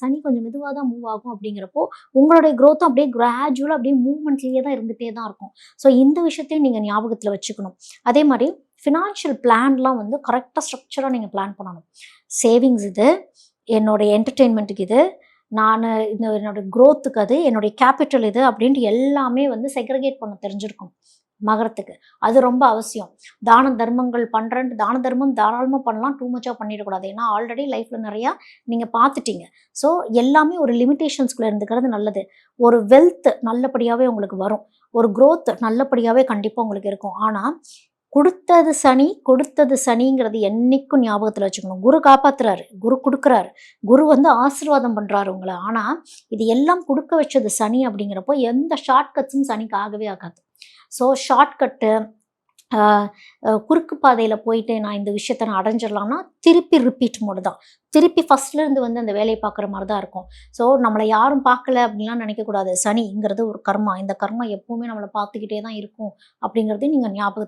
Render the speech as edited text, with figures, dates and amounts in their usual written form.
சனி கொஞ்சம் மெதுவாக தான் மூவ் ஆகும் அப்படிங்கிறப்போ உங்களுடைய க்ரோத்தும் அப்படியே கிராஜுவலாக அப்படியே மூவ்மெண்ட்லேயே தான் இருந்துகிட்டே தான் இருக்கும். ஸோ இந்த விஷயத்தையும் நீங்கள் ஞாபகத்தில் வச்சுக்கணும். அதே மாதிரி ஃபினான்ஷியல் பிளான்லாம் வந்து கரெக்டாக ஸ்ட்ரக்சராக நீங்கள் பிளான் பண்ணணும். சேவிங்ஸ் இது, என்னுடைய என்டர்டெயின்மெண்ட்டுக்கு இது, நான் என்னோட க்ரோத்துக்கு அது, என்னுடைய கேபிட்டல் இது அப்படின்ட்டு எல்லாமே வந்து செக்ரிகேட் பண்ண தெரிஞ்சிருக்கும் மகரத்துக்கு. அது ரொம்ப அவசியம். தான தர்மங்கள் பண்ணுறேன்ட்டு தான தர்மம் தாராளமாக பண்ணலாம், டூ மச்சாக பண்ணிடக்கூடாது. ஏன்னா ஆல்ரெடி லைஃப்பில் நிறையா நீங்கள் பார்த்துட்டீங்க. ஸோ எல்லாமே ஒரு லிமிட்டேஷன்ஸ்குள்ளே இருந்துக்கிறது நல்லது. ஒரு வெல்த் நல்லபடியாகவே உங்களுக்கு வரும், ஒரு க்ரோத் நல்லபடியாகவே கண்டிப்பாக உங்களுக்கு இருக்கும். ஆனால் கொடுத்தது சனிங்கிறது என்னைக்கும் ஞாபகத்தில் வச்சுக்கணும். குரு காப்பாத்துறாரு, குரு கொடுக்குறாரு, குரு வந்து ஆசீர்வாதம் பண்ணுறாரு உங்களை. ஆனால் இது எல்லாம் கொடுக்க வச்சது சனி அப்படிங்கிறப்போ எந்த ஷார்ட்கட்ஸும் சனிக்கு ஆகவே ஆகாது. ஸோ ஷார்ட்கட்டு குறுக்கு பாதையில் போயிட்டு நான் இந்த விஷயத்த நான் அடைஞ்சிடலாம்னா திருப்பி ரிப்பீட் மோடு தான். திருப்பி ஃபஸ்ட்லேருந்து வந்து அந்த வேலையை பார்க்குற மாதிரி தான் இருக்கும். ஸோ நம்மளை யாரும் பார்க்கல அப்படின்லாம் நினைக்கக்கூடாது. சனிங்கிறது ஒரு கர்மா. இந்த கர்மா எப்போவுமே நம்மளை பார்த்துக்கிட்டே தான் இருக்கும் அப்படிங்கிறதையும் நீங்கள் ஞாபகத்தில்